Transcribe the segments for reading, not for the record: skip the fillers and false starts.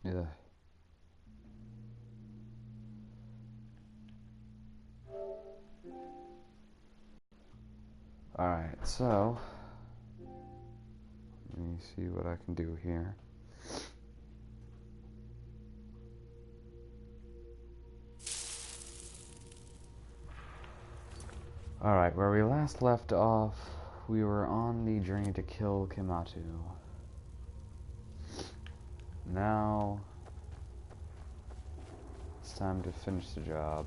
Yeah. Alright, so let me see what I can do here. Alright, where we last left off, we were on the journey to kill Kimatu. Now, it's time to finish the job.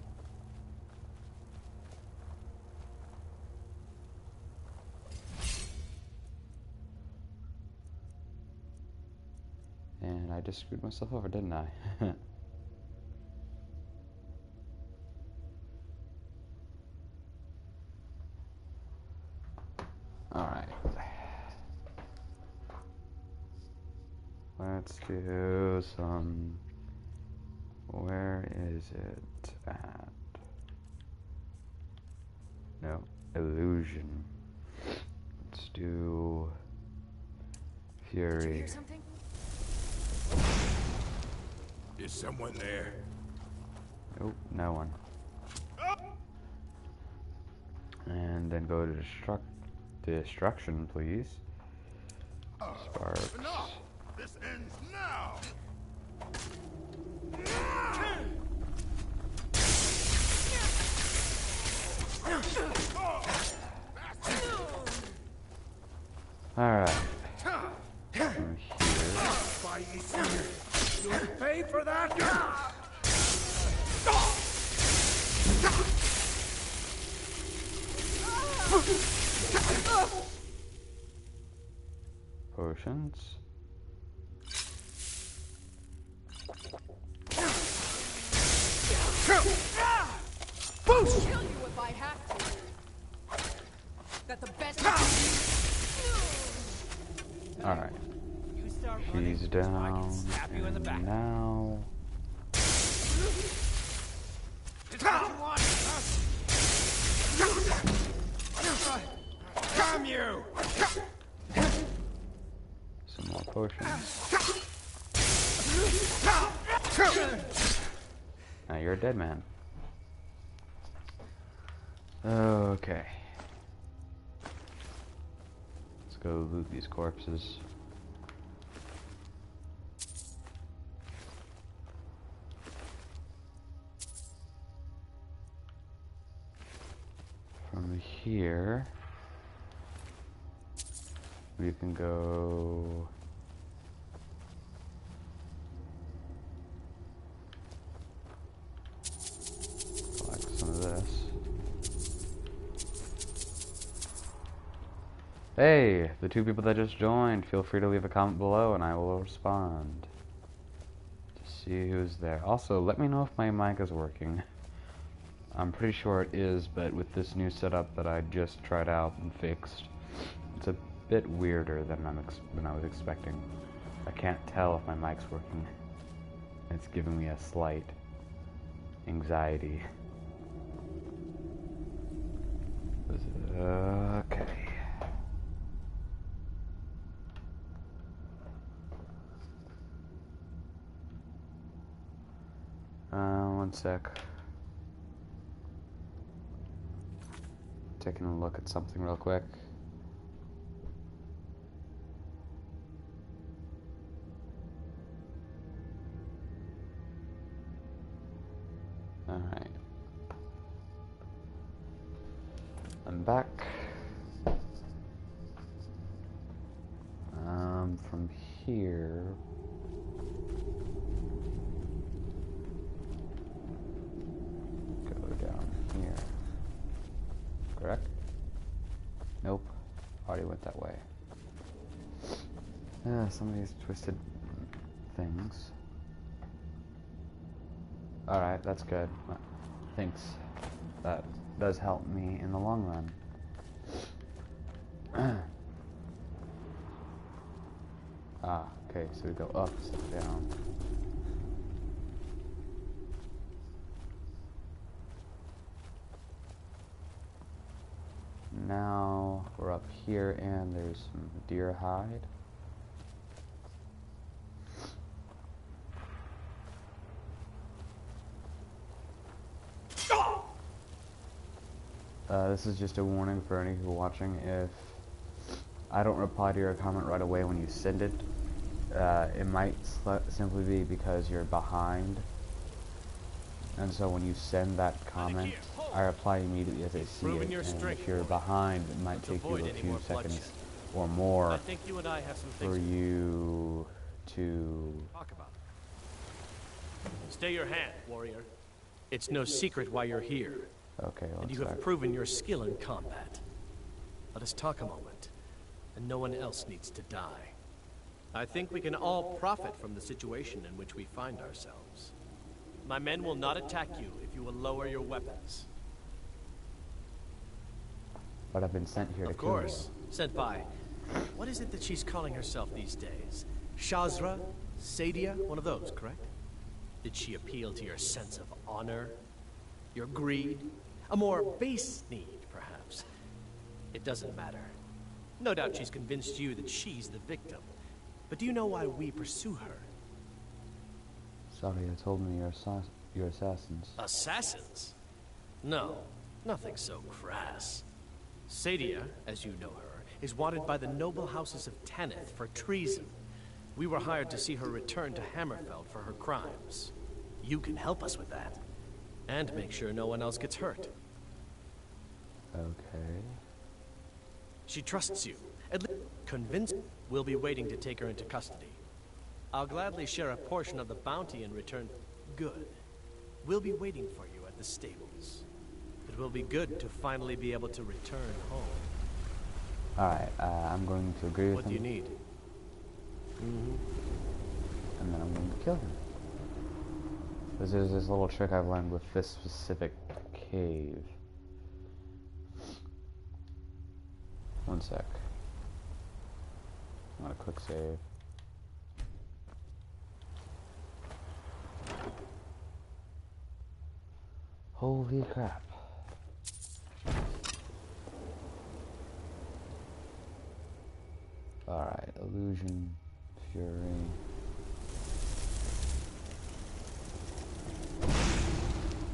And I just screwed myself over, didn't I? Alright. Let's do some... Where is it at? No, illusion. Let's do... Fury. Did you hear something? Is someone there? Nope, no one. And then go to destruction, please. Sparks. Enough! This ends now! Alright. From here. You'll pay for that! Potions. I'll kill you if I have to. That's the best. Alright. You start He's running, down. so I can stab you in the back. Now. Just what you want, huh? Damn you! Some more potions. Now you're a dead man. Okay. Let's go loot these corpses. From here, we can go... collect some of this. Hey, the two people that just joined, feel free to leave a comment below and I will respond to see who's there. Also, let me know if my mic is working. I'm pretty sure it is, but with this new setup that I just tried out and fixed, it's a bit weirder than I was expecting. I can't tell if my mic's working. It's giving me a slight anxiety. Okay. One sec. Taking a look at something real quick. Alright. I'm back. From here... go down here. Correct? Nope. Already went that way. Some of these twisted things. Alright, that's good. Thanks. That does help me in the long run. Okay, so we go up instead of down. Now we're up here and there's some deer hide. This is just a warning for any who are watching. If I don't reply to your comment right away when you send it, it might simply be because you're behind. And so when you send that comment, I reply immediately as I see it. And if you're behind, it might take you a few seconds or more for you to talk about it. Stay your hand, warrior. It's no secret why you're here. Okay, And you have proven your skill in combat. Let us talk a moment, and no one else needs to die. I think we can all profit from the situation in which we find ourselves. My men will not attack you if you will lower your weapons. But I've been sent here to kill you. Of course, sent by. What is it that she's calling herself these days? Shazra? Sadia? One of those, correct? Did she appeal to your sense of honor? Your greed? A more base need, perhaps? It doesn't matter. No doubt she's convinced you that she's the victim. But do you know why we pursue her? Sadia told me you're assassins. Assassins? No, nothing so crass. Sadia, as you know her, is wanted by the noble houses of Tanith for treason. We were hired to see her return to Hammerfell for her crimes. You can help us with that. And make sure no one else gets hurt. Okay. She trusts you. At least convinced we'll be waiting to take her into custody. I'll gladly share a portion of the bounty in return. Good. We'll be waiting for you at the stables. It will be good to finally be able to return home. Alright, I'm going to agree with What him. do you need? And then I'm going to kill him. Because there's this little trick I've learned with this specific cave. One sec. Not a quick save. Holy crap. Alright, illusion, fury.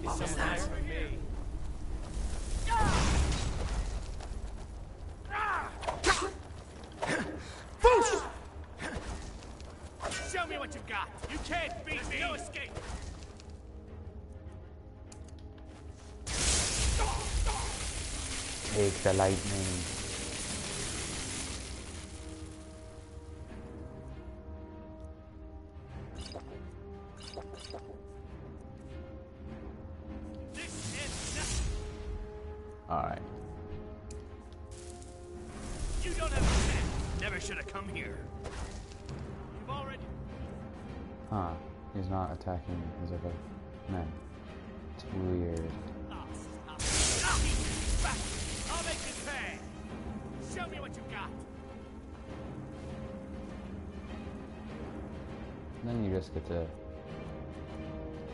Is someone there for me? Show me what you got. You can't beat me. No escape. Take the lightning. Alright. You don't have a chance. Never should have come here. You've already... Huh. He's not attacking his other men. It's weird. I'll make this pay. Show me what you got. And then you just get to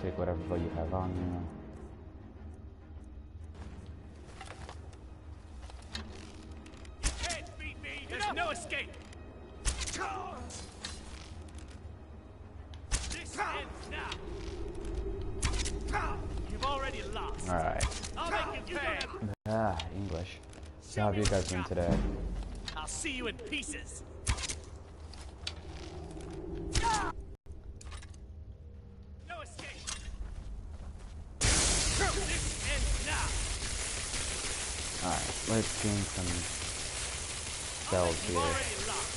take whatever you have on you. Can't beat me. There's no escape. This ends now. You've already lost. Alright. I'll make you pay. English. So how have you guys been today? I'll see you in pieces. No escape. This ends now. Alright, let's gain some spells You've here. already lost.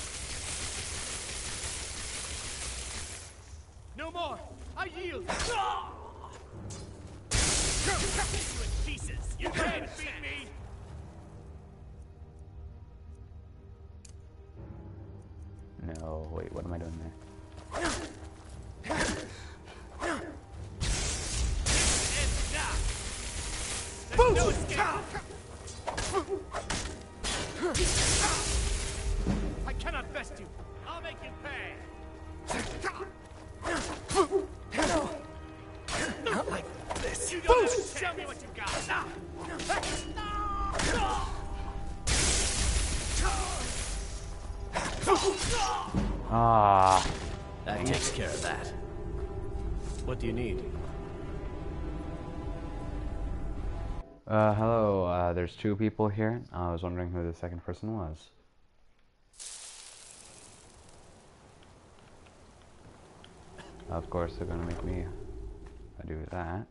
No more. I yield. You in pieces. You can't beat me. No, wait, what am I doing there? Ends now. There's no escape. I cannot best you. I'll make you pay. Not like this. You don't have to tell me what you got. Ah, That takes care of that. What do you need? Hello, there's two people here. I was wondering who the second person was. Of course, they're gonna make me do that.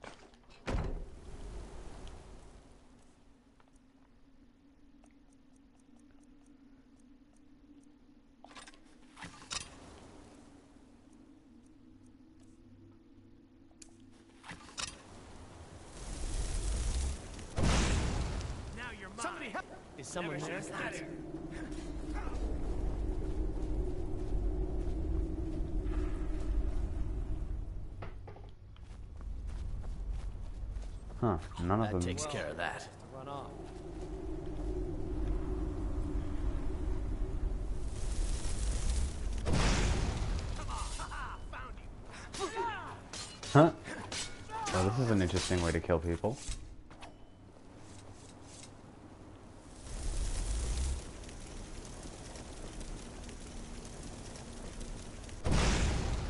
Somebody help! Is someone there? Huh, none of That them. takes care of that. Run off. Huh? Well, this is an interesting way to kill people.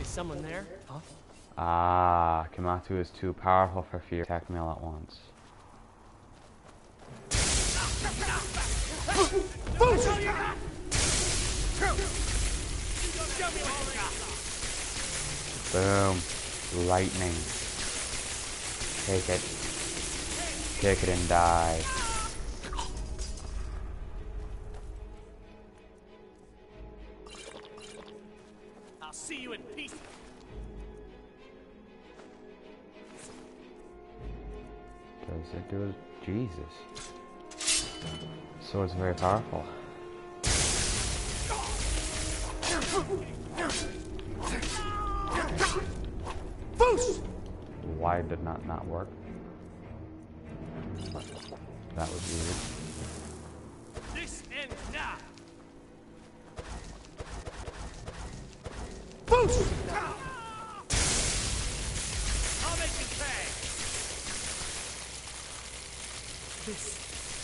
Is someone there? Huh? Ah, Kimatu is too powerful for fear. Attack me all at once. Boom. Lightning. Take it. Take it and die. I'll see you in peace. Does it do it? Jesus. Sword's very powerful. Why did not work? That was weird. This ends now. I'll make you pay.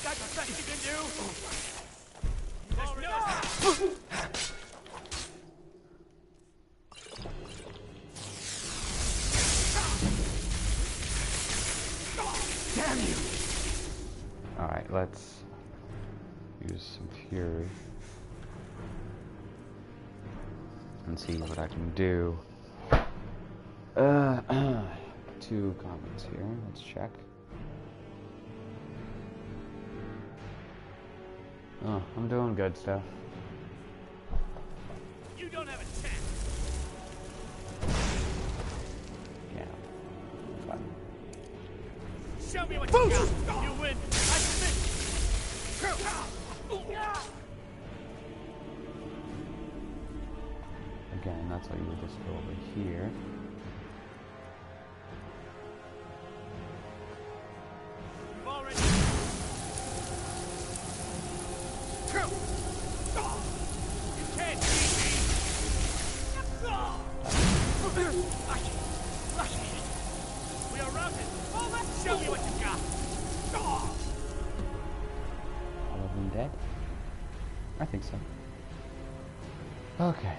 That's the best you can do. There's no. Damn you! Alright, let's use some fury. And see what I can do. Two comments here. Let's check. Oh, I'm doing good stuff. You don't have a chance. Yeah. Fine. Show me what you got. You win. I submit. Again, that's why you would just go over here. You've already. You can't beat me. We are routed. Show me what you got. All of them dead? I think so. Okay.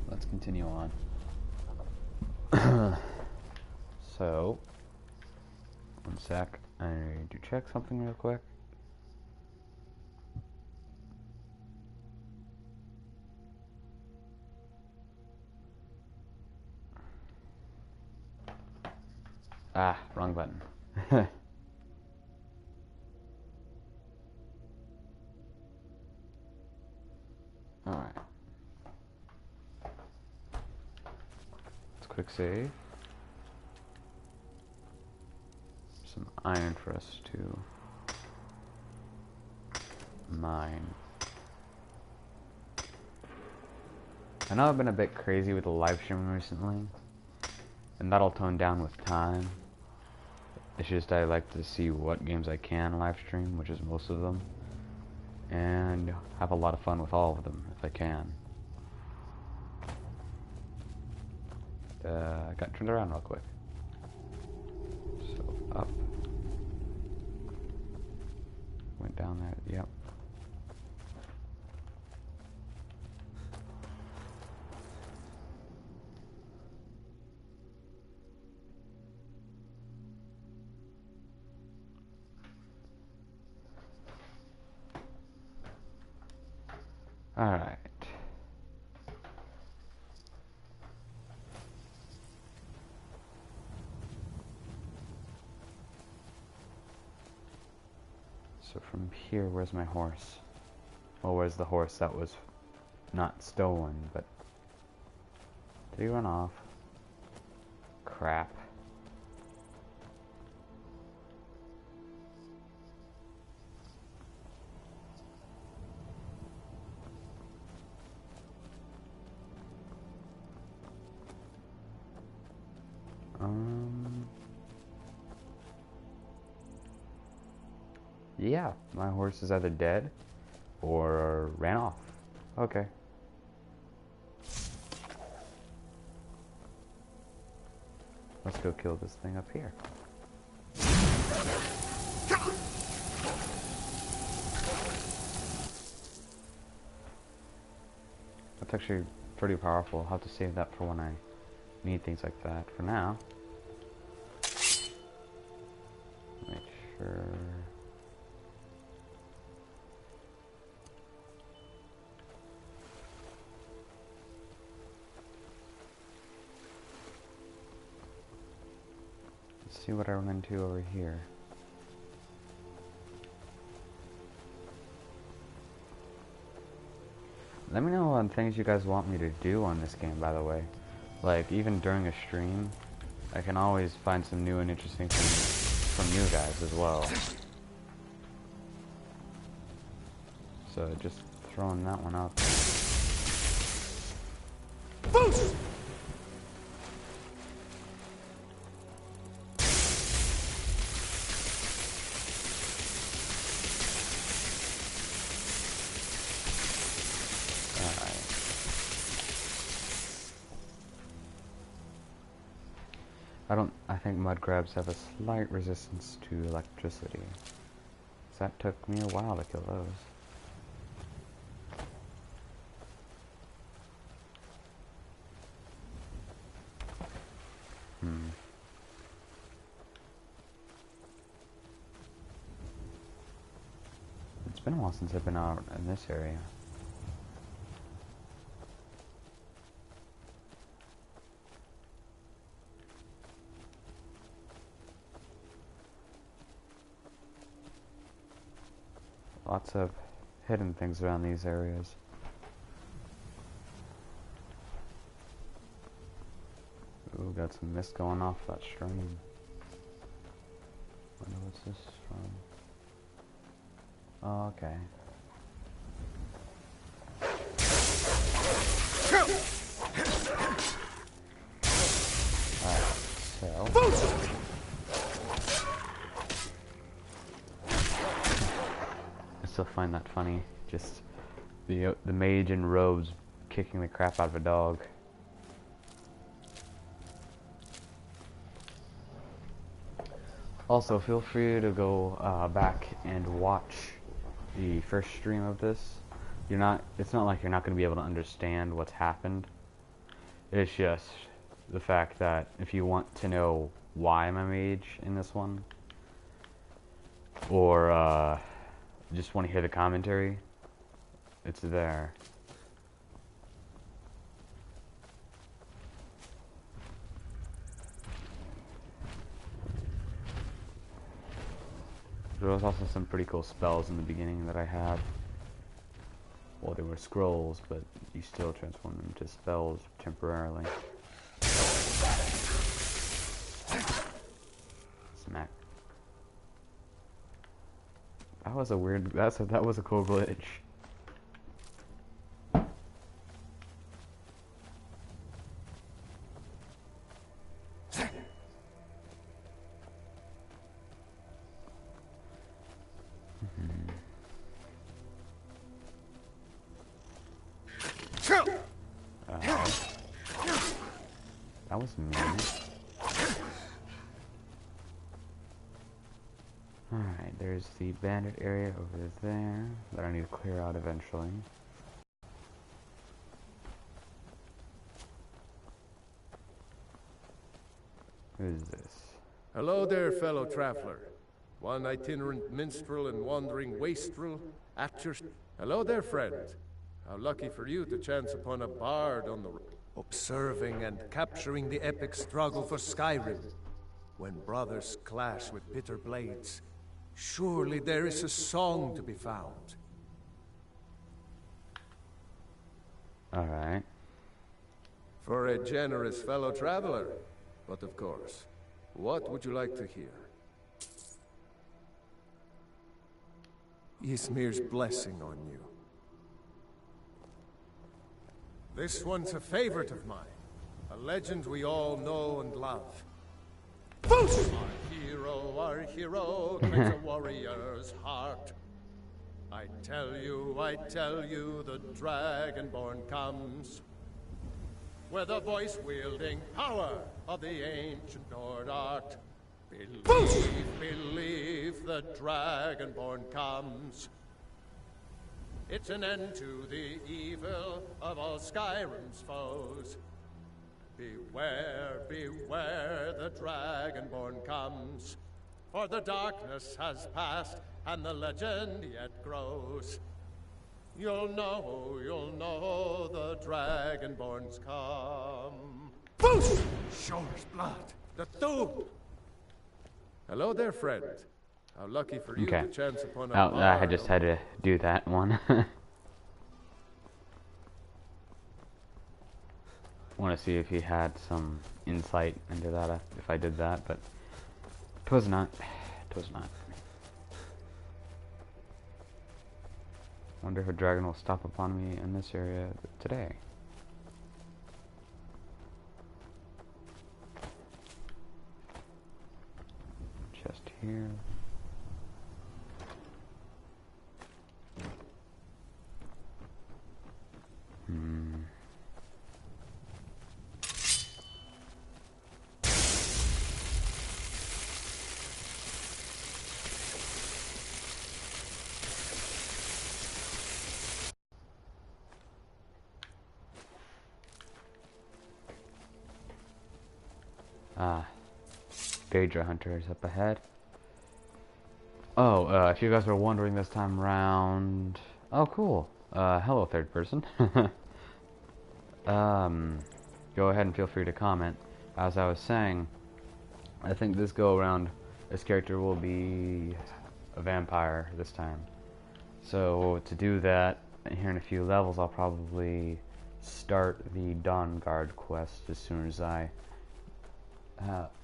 Let's continue on. So, one sec. I need to check something real quick. Ah, wrong button. Alright. Let's quick save. Some iron for us to mine. I know I've been a bit crazy with the live stream recently, and that'll tone down with time. It's just I like to see what games I can live stream, which is most of them. and have a lot of fun with all of them if I can. I got turned around real quick. So up. Went down there, yep. Alright. So from here, where's my horse? Well, where's the horse that was not stolen, but... Did he run off? Crap. Yeah, my horse is either dead or ran off. Okay. Let's go kill this thing up here. That's actually pretty powerful. I'll have to save that for when I need things like that. For now, make sure. Let's see what I run into over here. Let me know on things you guys want me to do on this game, by the way. Like, even during a stream, I can always find some new and interesting things from you guys as well. So, just throwing that one out there. Boost! I think mud crabs have a slight resistance to electricity. So that took me a while to kill those. It's been a while since I've been out in this area. Lots of hidden things around these areas. Ooh, got some mist going off that stream. Wonder what's this from? Oh, okay. Alright, so... I still find that funny. Just the mage in robes kicking the crap out of a dog. Also, feel free to go back and watch the first stream of this. It's not like you're not going to be able to understand what's happened. It's just the fact that if you want to know why I'm a mage in this one, or just want to hear the commentary, it's there. There was also some pretty cool spells in the beginning that I had. Well, they were scrolls, but you still transform them into spells temporarily. Smack. That was a weird. That was a cool glitch. That was mean. Alright, there's the bandit area over there that I need to clear out eventually. Who is this? Hello there, fellow traveler. One itinerant minstrel and wandering wastrel at your... Hello there, friend. How lucky for you to chance upon a bard on the road, observing and capturing the epic struggle for Skyrim. When brothers clash with bitter blades, surely there is a song to be found. Alright. For a generous fellow traveler. But of course, what would you like to hear? Ysmir's blessing on you. This one's a favorite of mine. A legend we all know and love. Our hero, carries a warrior's heart. I tell you, the Dragonborn comes. With the voice-wielding power of the ancient Nord art. Believe, the Dragonborn comes. It's an end to the evil of all Skyrim's foes. Beware, the Dragonborn comes. For the darkness has passed, and the legend yet grows. You'll know the Dragonborn's come. Shore's blood, the tomb. Hello there, friend. How lucky for you to chance upon a I just had to do that one. Want to see if he had some insight into that, if I did that, but it was not. It was not. Wonder if a dragon will stop upon me in this area today. Chest here. Daedra Hunter is up ahead. Oh, if you guys were wondering this time around... Oh, cool. Hello, third person. Go ahead and feel free to comment. As I was saying, I think this go around, this character will be a vampire this time. So, to do that, here in a few levels, I'll probably start the Dawn Guard quest as soon as I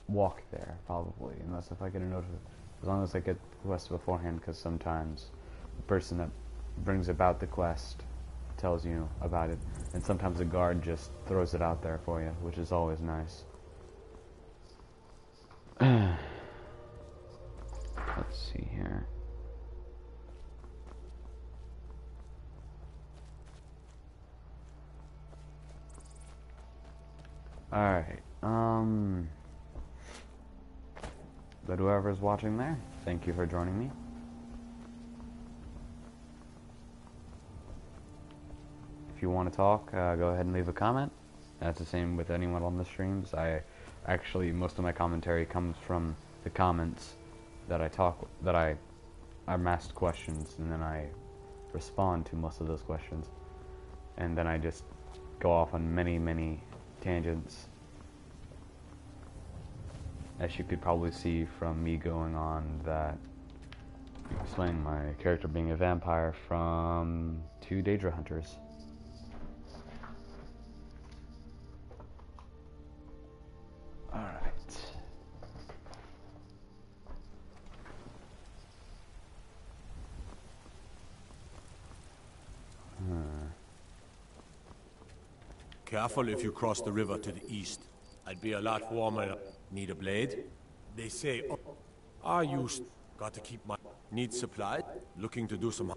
walk there, probably, unless if I get a notification, as long as I get the quest beforehand, because sometimes the person that brings about the quest tells you about it, and sometimes the guard just throws it out there for you, which is always nice. Let's see here. Alright, but whoever's watching there, thank you for joining me. If you want to talk, go ahead and leave a comment. That's the same with anyone on the streams. Most of my commentary comes from the comments that I'm asked questions, and then I respond to most of those questions. And then I just go off on many tangents, as you could probably see from me going on that, explaining my character being a vampire from 2 Daedra Hunters. Alright. Careful if you cross the river to the east. I'd be a lot warmer. Need a blade? They say, got to keep my... Need supplies? Looking to do some...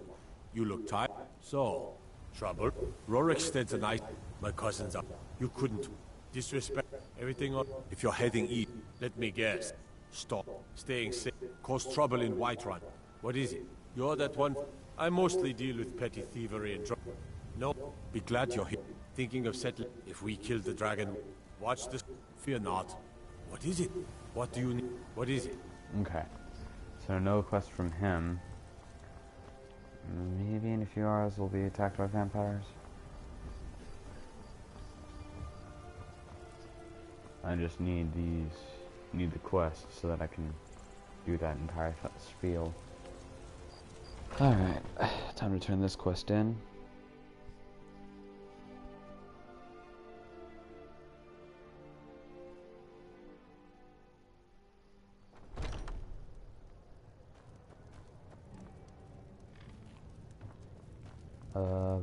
You look tired. So, trouble? Rorikstead's and I... My cousins are... You couldn't... Disrespect. Everything on. If you're heading east, let me guess. Stop. Staying safe. Cause trouble in Whiterun. What is it? You're that one. I mostly deal with petty thievery and drug. No. Be glad you're here. Thinking of settling. If we kill the dragon, watch this. Fear not. What is it? What do you need? What is it? Okay. So no quest from him. Maybe in a few hours we'll be attacked by vampires. I just need the quest so that I can do that entire spiel. Alright, time to turn this quest in.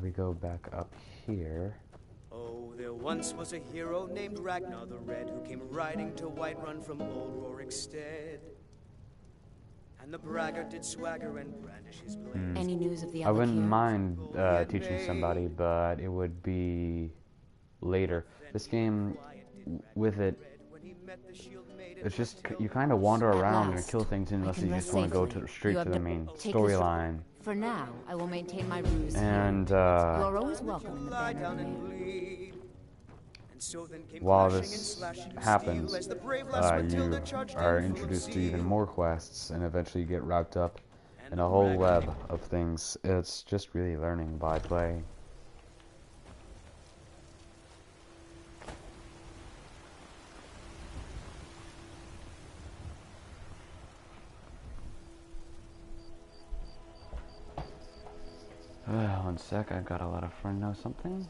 We go back up here. Oh, there once was a hero named Ragnar the Red who came riding to Whiterun from old Rorikstead. And the braggart did swagger and brandish his blade. Any news of the I wouldn't Alakir? mind teaching somebody, but it would be later. This game, with it, it's just you kind of wander around and kill things unless you just want to go straight to the main storyline. For now, I will maintain my ruse. And you are always welcome in the Banner. while this happens, you are introduced to even more quests, and eventually you get wrapped up in a whole web of things. It's just really learning by play. One sec, I gotta let a friend know something.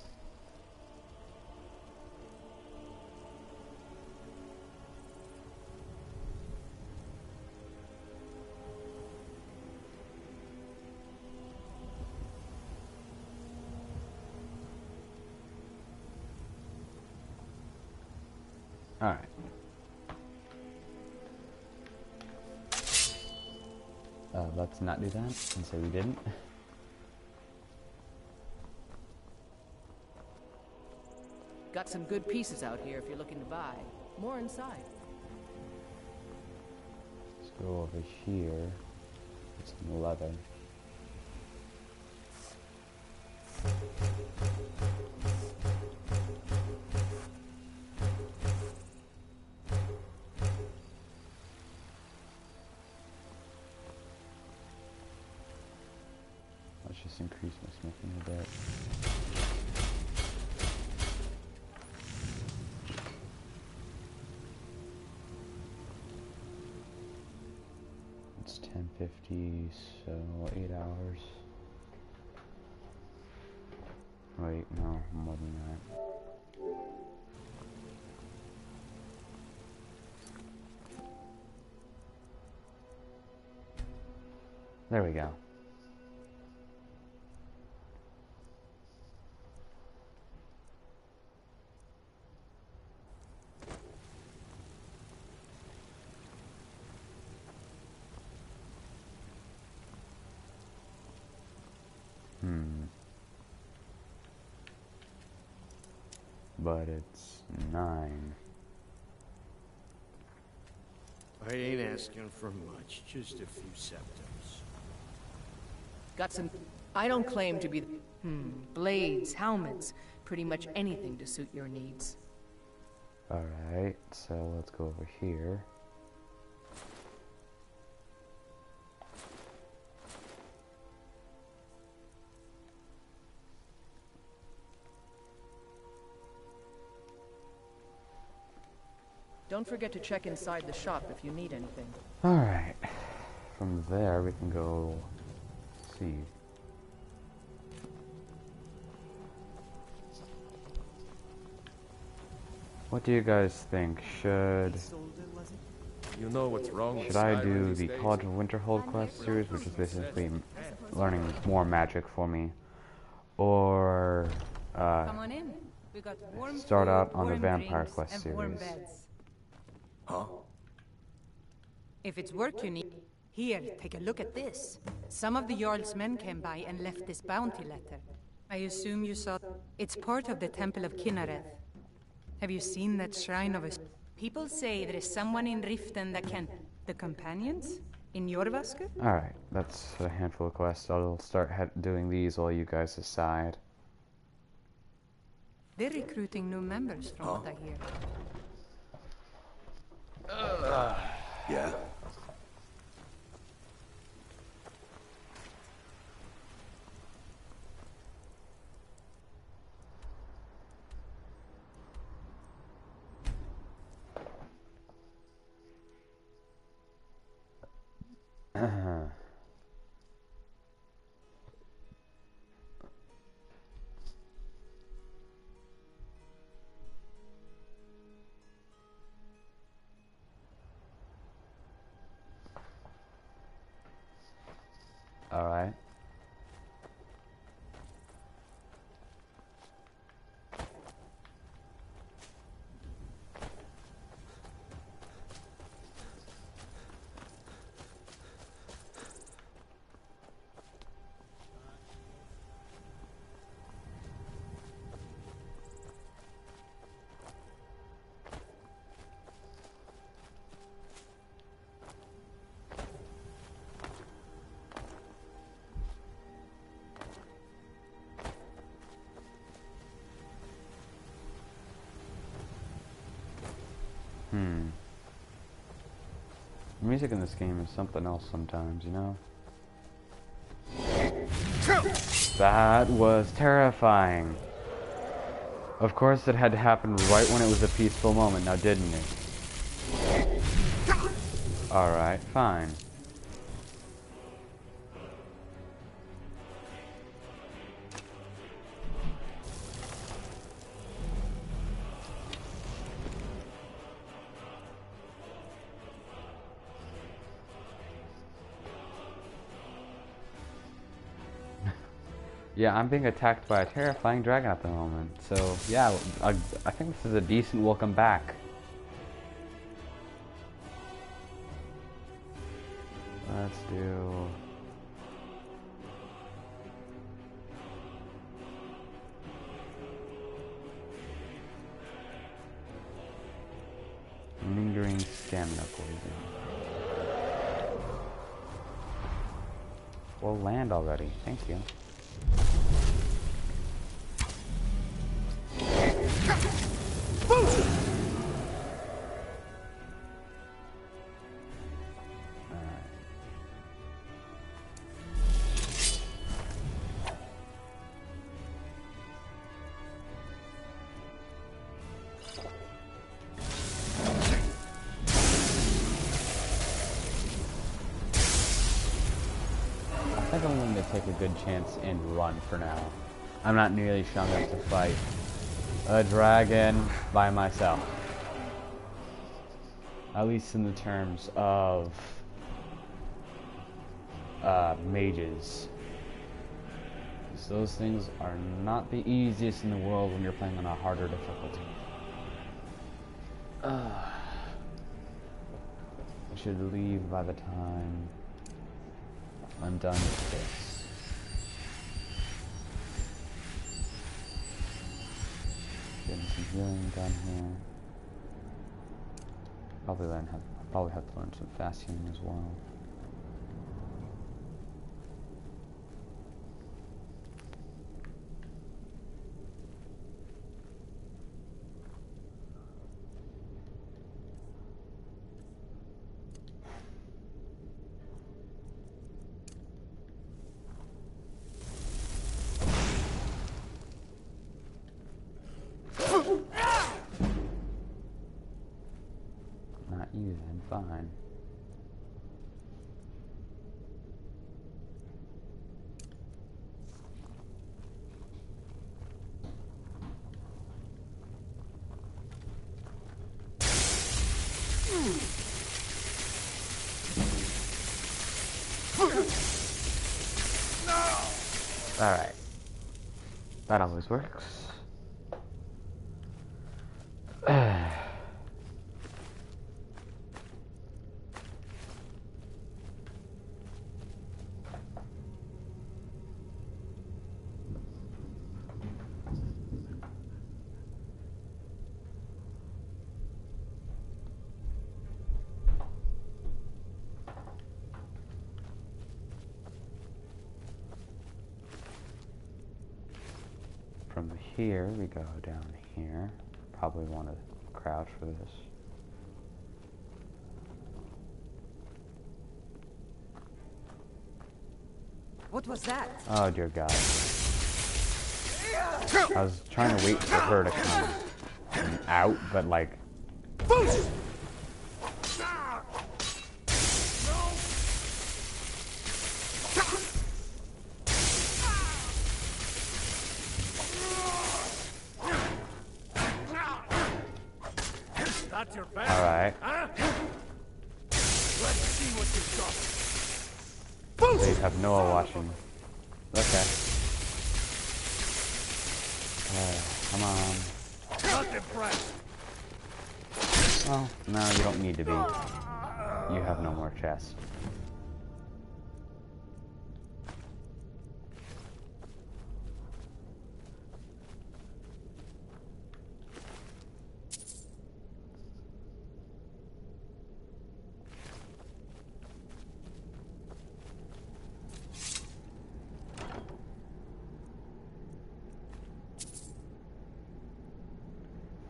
Alright. Let's not do that and say we didn't. Got some good pieces out here if you're looking to buy. More inside. Let's go over here. Get some leather. Let's just increase my smithing a bit. It's 10:50, so 8 hours. Wait, no, more than that. There we go. But it's 9. I ain't asking for much, just a few septims. Got some... I don't claim to be... blades, helmets, pretty much anything to suit your needs. Alright, so let's go over here. Don't forget to check inside the shop if you need anything. Alright. From there we can go see. What do you guys think? Should You know what's wrong with I Skyrim do these the days? College of Winterhold quest series, which is basically learning more magic for me, or Come on in. We got warm start food, out on the warm Vampire drinks, quest and warm series? beds. Huh? If it's work you need, here, take a look at this. Some of the Jarl's men came by and left this bounty letter. I assume you saw... It's part of the Temple of Kinnereth. Have you seen that shrine of a... People say there is someone in Riften that can... The companions? In Jorvaskr? Alright, that's a handful of quests. I'll start doing these while you guys decide. They're recruiting new members from what I hear. Yeah? Alright. The music in this game is something else sometimes, you know? That was terrifying. Of course it had to happen right when it was a peaceful moment, now didn't it? Alright, fine. Yeah, I'm being attacked by a terrifying dragon at the moment. So, yeah, I think this is a decent welcome back. Let's do... lingering stamina poison. We'll land already. Thank you. I think I'm going to take a good chance and run for now. I'm not nearly strong enough to fight a dragon by myself. At least in the terms of mages. Because those things are not the easiest in the world when you're playing on a harder difficulty. I should leave by the time I'm done with this. Getting some healing done here. Probably have to learn some fast healing as well. Not you then, fine. Alright. That always works. here, we go down here. Probably want to crouch for this. What was that? Oh dear God. I was trying to wait for her to come out, but like... That's your best. Alright. Huh? Let's see what you've got. They have Noah watching. Okay. Come on. Not impressed. Well, no, you don't need to be. You have no more chest.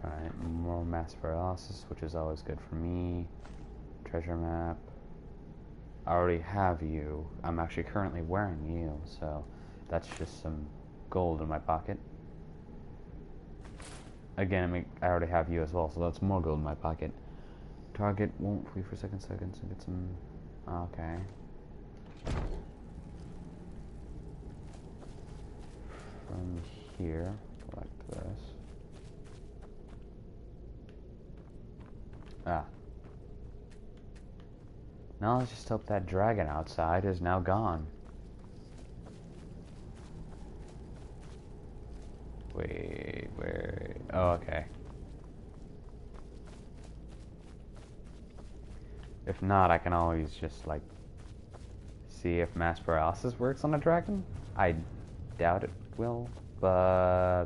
Alright, more mass paralysis, which is always good for me. Treasure map. I already have you. I'm actually currently wearing you, so that's just some gold in my pocket. Again, I already have you as well, so that's more gold in my pocket. Target won't flee for seconds and get some... Okay. From here, collect this. Ah. Now let's just hope that dragon outside is now gone. Wait. Oh, okay. If not, I can always just, like, see if mass paralysis works on a dragon. I doubt it will, but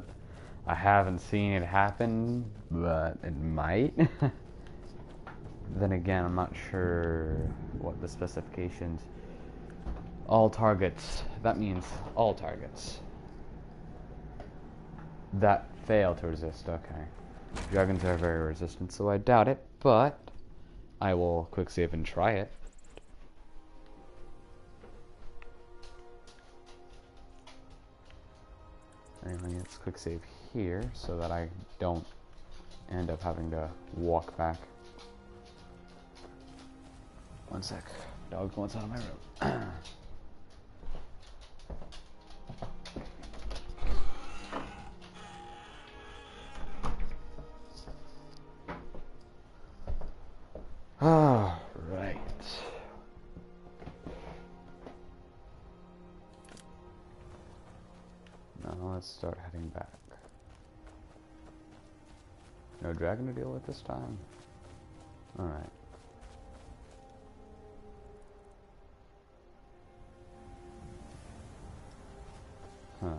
I haven't seen it happen, but it might. Then again, I'm not sure what the specifications. All targets. That means all targets that fail to resist. Okay. Dragons are very resistant, so I doubt it, but I will quick save and try it. Anyway, let's quick save here so that I don't end up having to walk back. One sec. Dog's going out of my room. Right. Now let's start heading back. No dragon to deal with this time? Alright. Huh.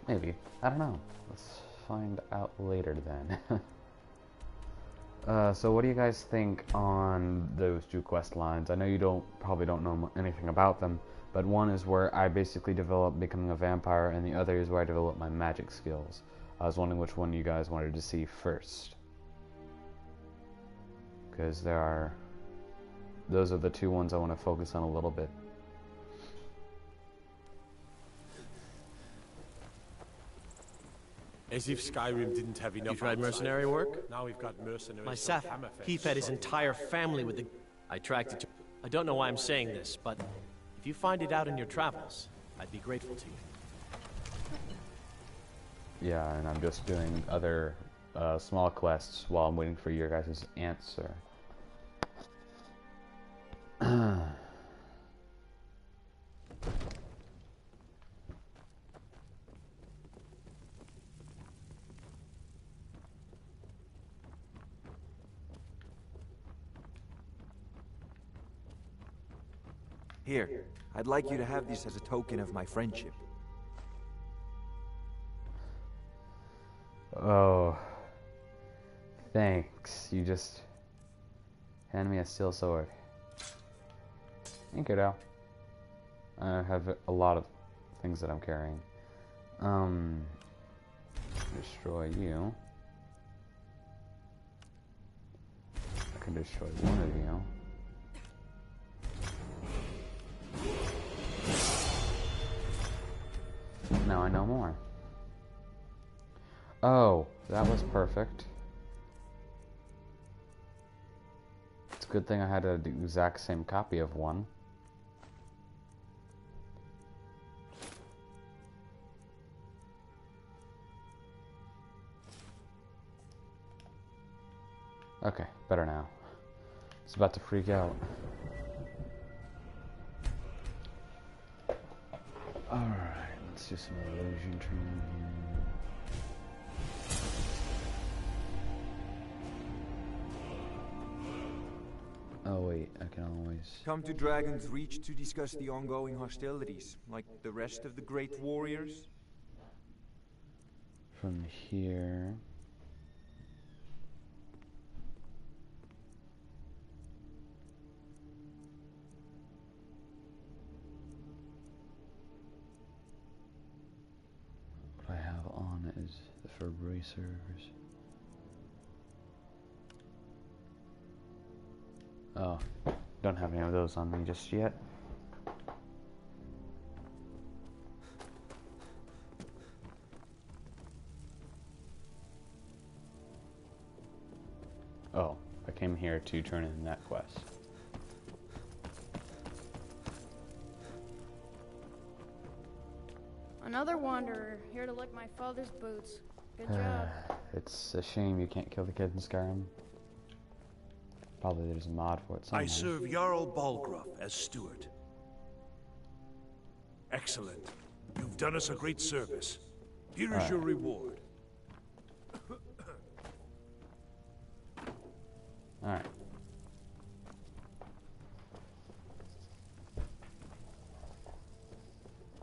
Maybe. I don't know. Let's find out later then. So what do you guys think on those two quest lines? I know you probably don't know anything about them, but one is where I basically develop becoming a vampire, and the other is where I develop my magic skills. I was wondering which one you guys wanted to see first. Because those are the two ones I want to focus on a little bit. As if Skyrim didn't have enough. You tried mercenary work? Now we've got mercenaries. My Saf, he fed his entire family with the... I tracked it to... I don't know why I'm saying this, but if you find it out in your travels, I'd be grateful to you. Yeah, and I'm just doing other small quests while I'm waiting for your guys' answer. Here, I'd like you to have this as a token of my friendship. Oh, thanks. You just hand me a steel sword. Thank you, Dal. I have a lot of things that I'm carrying. Destroy you. I can destroy one of you. Now I know more. Oh, that was perfect. It's a good thing I had the exact same copy of one. Okay, better now. It's about to freak out. Alright, let's do some illusion training here. Oh wait, I can always... Come to Dragon's Reach to discuss the ongoing hostilities, like the rest of the great warriors? From here... What I have on is for bracers. Oh, don't have any of those on me just yet. Oh, I came here to turn in that quest. Another wanderer, here to lick my father's boots. Good job. It's a shame you can't kill the kid in Skyrim. Probably there's a mod for it somewhere. I serve Jarl Balgruuf as steward. Excellent. You've done us a great service. Here is your reward. Alright.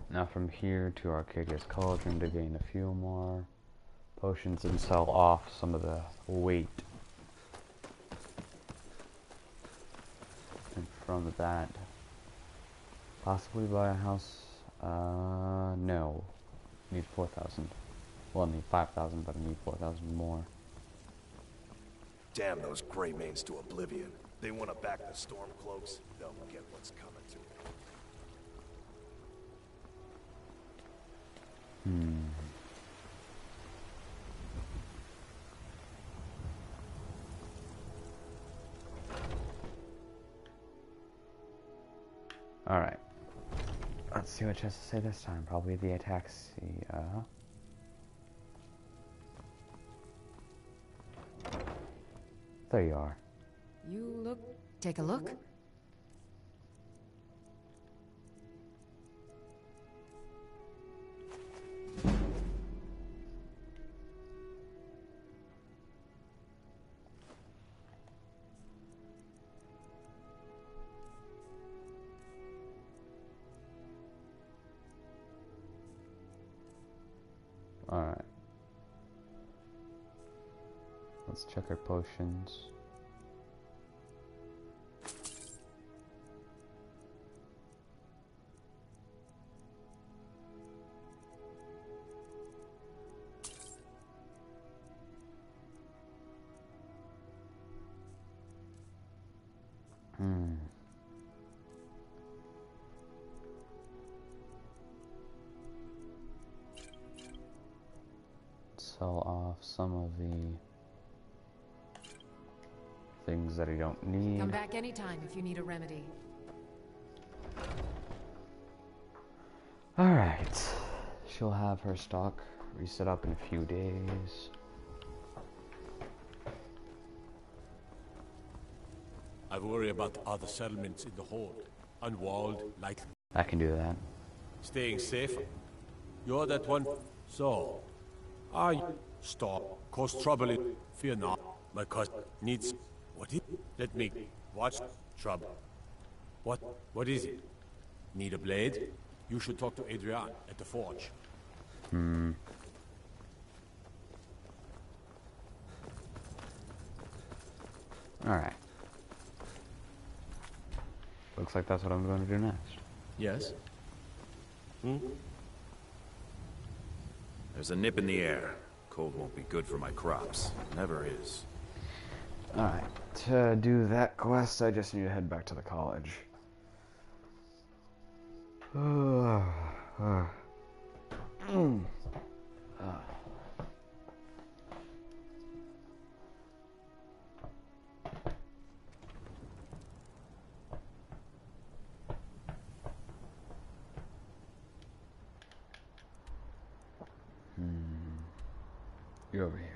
Now from here to Arcadia's Cauldron to gain a few more potions and sell off some of the weight. And from that, possibly buy a house. No. Need 4,000. Well, I need 5,000, but I need 4,000 more. Damn those Greymanes to oblivion. They want to back the Stormcloaks. They'll get what's coming to them. Alright. Let's see what she has to say this time. Probably the ataxia. There you are. You look... Take a look. Alright. Let's check our potions. Sell off some of the things that I don't need. Come back anytime if you need a remedy. Alright. She'll have her stock reset up in a few days. I worry about other settlements in the Hold. Unwalled, likely. I can do that. Staying safe. You're that one. So, stop. Cause trouble. Fear not. My cousin needs. What is? Let me watch. Trouble. What is it? Need a blade? You should talk to Adrian at the forge. Alright. Looks like that's what I'm going to do next. Yes? There's a nip in the air. Cold won't be good for my crops. Never is. Alright, to do that quest, I just need to head back to the college. You're over here.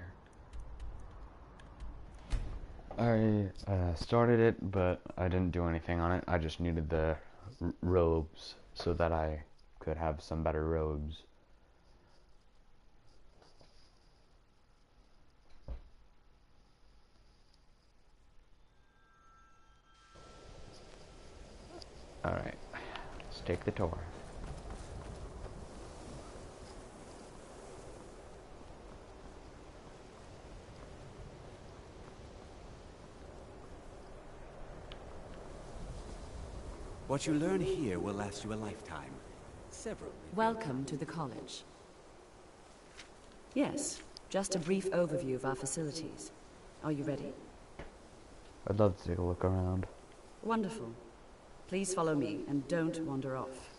I started it, but I didn't do anything on it. I just needed the robes so that I could have some better robes. Alright, let's take the tour. What you learn here will last you a lifetime. Several. Welcome to the college. Yes, just a brief overview of our facilities. Are you ready? I'd love to take a look around. Wonderful. Please follow me, and don't wander off.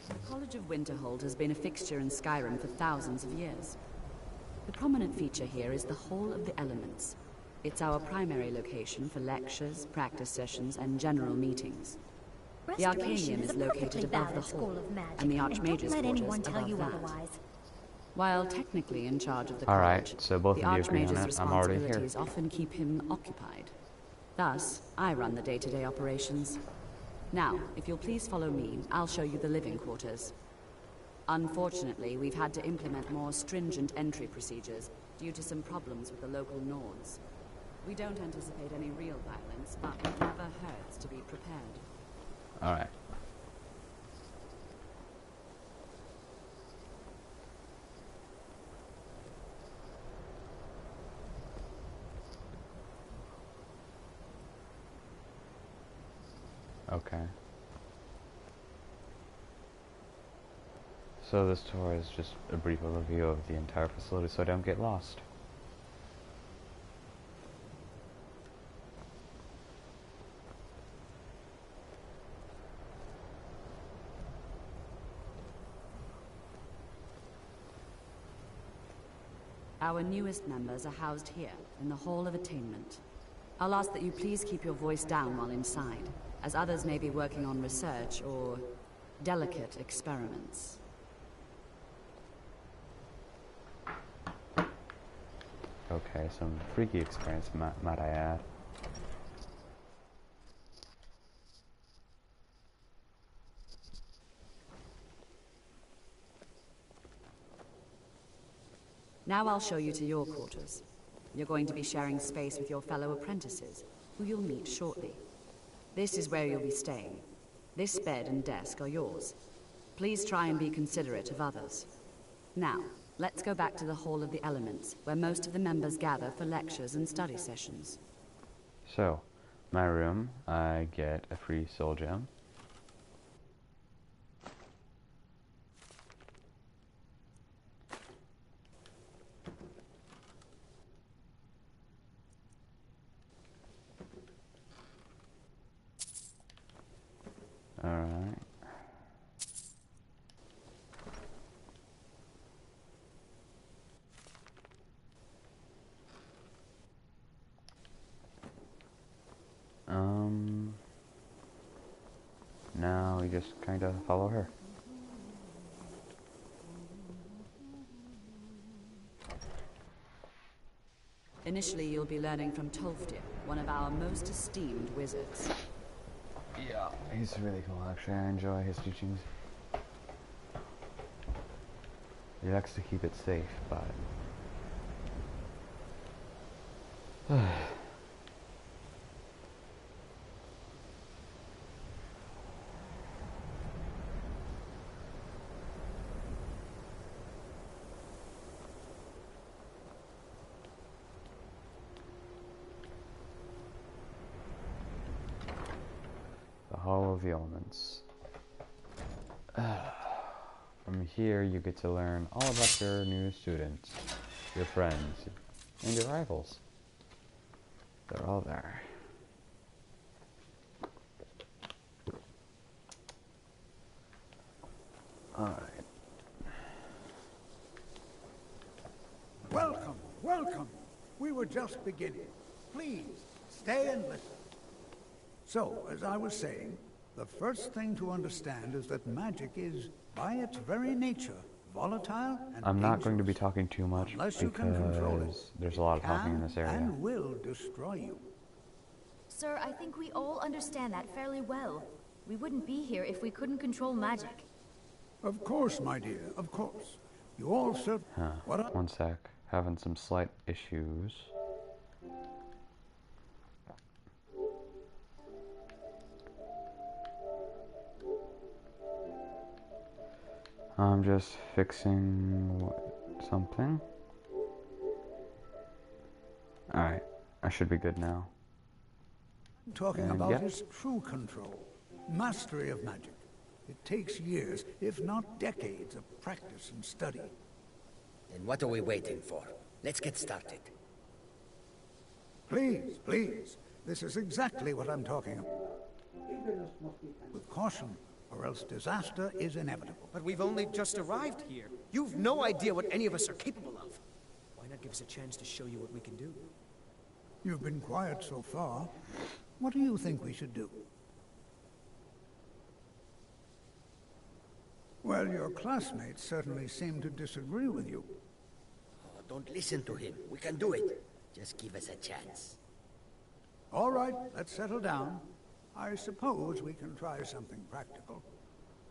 The College of Winterhold has been a fixture in Skyrim for thousands of years. The prominent feature here is the Hall of the Elements. It's our primary location for lectures, practice sessions, and general meetings. The Arcanium is located above the hall, and the Archmage's quarters above that. While technically in charge of the college, Alright, so both the of you agree on Archmage's it. I'm already here. responsibilities often keep him occupied. Thus, I run the day-to-day operations. Now, if you'll please follow me, I'll show you the living quarters. Unfortunately, we've had to implement more stringent entry procedures due to some problems with the local Nords. We don't anticipate any real violence, but it never hurts to be prepared. Alright. Okay. So this tour is just a brief overview of the entire facility so I don't get lost. Our newest members are housed here, in the Hall of Attainment. I'll ask that you please keep your voice down while inside, as others may be working on research or delicate experiments. Okay, some freaky experience, might I add. Now I'll show you to your quarters. You're going to be sharing space with your fellow apprentices, who you'll meet shortly. This is where you'll be staying. This bed and desk are yours. Please try and be considerate of others. Now, let's go back to the Hall of the Elements, where most of the members gather for lectures and study sessions. So, my room, I get a free soul gem. Alright. Now we just kind of follow her. Initially, you'll be learning from Tolfdir, one of our most esteemed wizards. Yeah, he's really cool actually. I enjoy his teachings. He likes to keep it safe, but... The Hall of the Elements. here you get to learn all about your new students, your friends, and your rivals. They're all there. Alright. Welcome, welcome. We were just beginning. Please, stay and listen. So, as I was saying, the first thing to understand is that magic is, by its very nature, volatile and I'm not dangerous. going to be talking too much because there's a lot of talking in this area. And will destroy you. Sir, I think we all understand that fairly well. We wouldn't be here if we couldn't control magic. Of course, my dear, of course. You all serve... One sec. Having some slight issues. I'm just fixing something. Alright, I should be good now. Talking about his true control, mastery of magic. It takes years, if not decades, of practice and study. Then what are we waiting for? Let's get started. Please, please. This is exactly what I'm talking about. With caution, or else disaster is inevitable. But we've only just arrived here. You've no idea what any of us are capable of. Why not give us a chance to show you what we can do? You've been quiet so far. What do you think we should do? Well, your classmates certainly seem to disagree with you. Oh, don't listen to him. We can do it. Just give us a chance. All right, let's settle down. I suppose we can try something practical.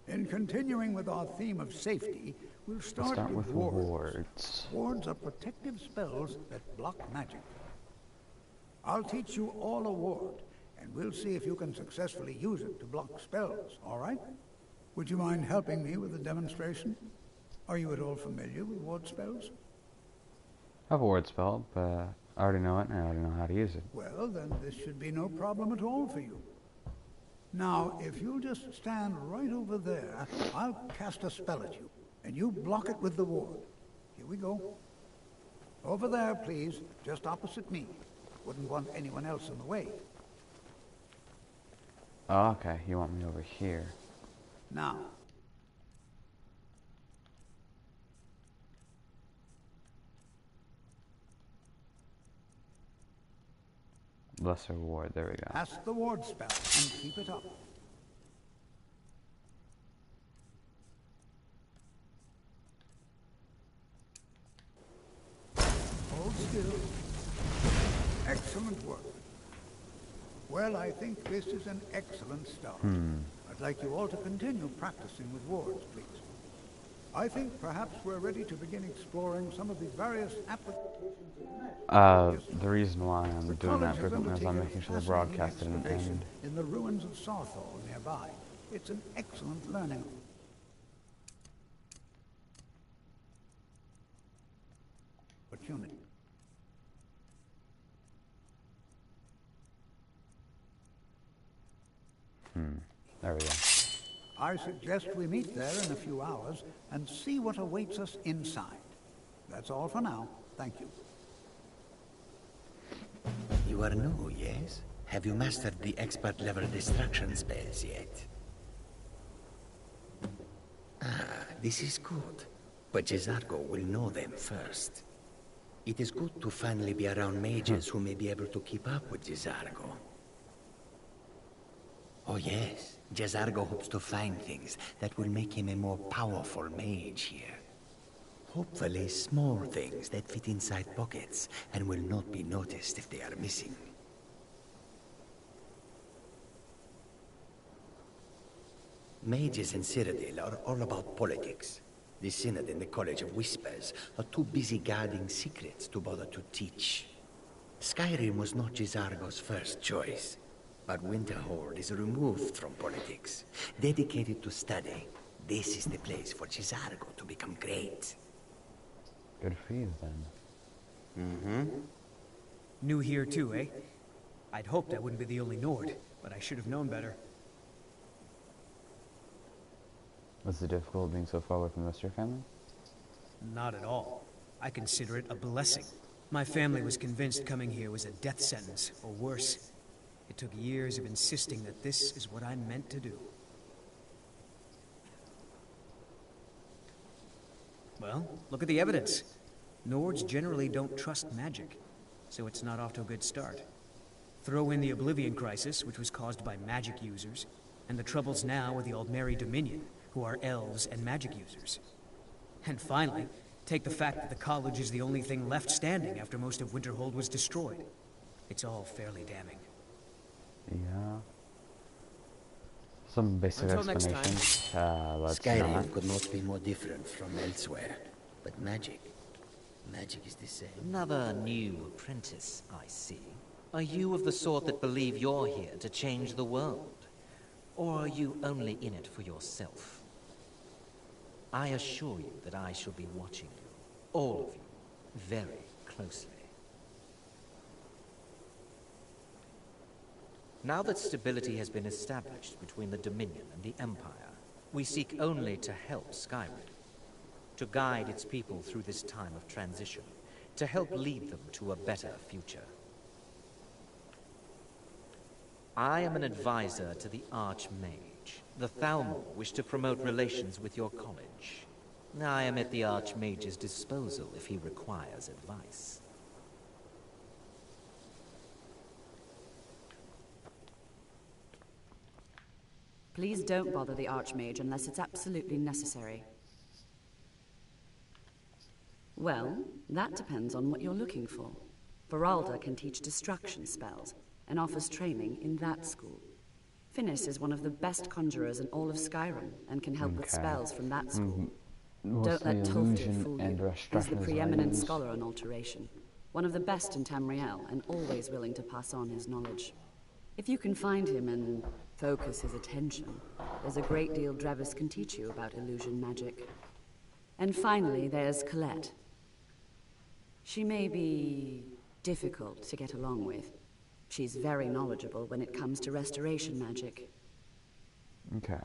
In continuing with our theme of safety, we'll start with wards. Wards are protective spells that block magic. I'll teach you all a ward, and we'll see if you can successfully use it to block spells, all right? Would you mind helping me with the demonstration? Are you at all familiar with ward spells? I have a ward spell, but I already know it and I already know how to use it. Well, then this should be no problem at all for you. Now, if you'll just stand right over there, I'll cast a spell at you, and you block it with the ward. Here we go. Over there, please, just opposite me. Wouldn't want anyone else in the way. Oh, okay, you want me over here. Now. Lesser ward, there we go. Cast the ward spell and keep it up. Hold still. Excellent work. Well, I think this is an excellent start. I'd like you all to continue practicing with wards, please. I think perhaps we're ready to begin exploring some of the various applications of magic. The reason why I'm doing that frequently is I'm making sure the broadcast didn't end. In the ruins of Sarthal nearby. It's an excellent learning opportunity. There we go. I suggest we meet there in a few hours and see what awaits us inside. That's all for now. Thank you. You are new, yes? Have you mastered the expert-level destruction spells yet? Ah, this is good. But Jezargo will know them first. It is good to finally be around mages who may be able to keep up with Jezargo. Oh yes, Jezargo hopes to find things that will make him a more powerful mage here. Hopefully small things that fit inside pockets and will not be noticed if they are missing. Mages in Cyrodiil are all about politics. The Synod and the College of Whispers are too busy guarding secrets to bother to teach. Skyrim was not Jezargo's first choice, but Winterhold is removed from politics, dedicated to study. This is the place for Jezargo to become great. Good for you, then. Mm-hmm. New here too, eh? I'd hoped I wouldn't be the only Nord, but I should have known better. Was it difficult being so far away from the rest of your family? Not at all. I consider it a blessing. My family was convinced coming here was a death sentence, or worse. It took years of insisting that this is what I'm meant to do. Well, look at the evidence. Nords generally don't trust magic, so it's not off to a good start. Throw in the Oblivion Crisis, which was caused by magic users, and the troubles now with the Aldmeri Dominion, who are elves and magic users. And finally, take the fact that the college is the only thing left standing after most of Winterhold was destroyed. It's all fairly damning. Yeah. Some basic Until explanations. Let's Skyrim not. could not be more different from elsewhere. But magic is the same. Another new apprentice, I see. Are you of the sort that believe you're here to change the world? Or are you only in it for yourself? I assure you that I shall be watching you, all of you, very closely. Now that stability has been established between the Dominion and the Empire, we seek only to help Skyrim, to guide its people through this time of transition, to help lead them to a better future. I am an advisor to the Archmage. The Thalmor wish to promote relations with your college. I am at the Archmage's disposal if he requires advice. Please don't bother the Archmage unless it's absolutely necessary. Well, that depends on what you're looking for. Veralda can teach distraction spells, and offers training in that school. Finis is one of the best conjurers in all of Skyrim, and can help with spells from that school. Don't let Tolfdir fool you. He's the preeminent scholar on alteration. One of the best in Tamriel, and always willing to pass on his knowledge. If you can find him and focus his attention, there's a great deal Drevis can teach you about illusion magic. And finally, there's Colette. She may be difficult to get along with. She's very knowledgeable when it comes to restoration magic. Okay.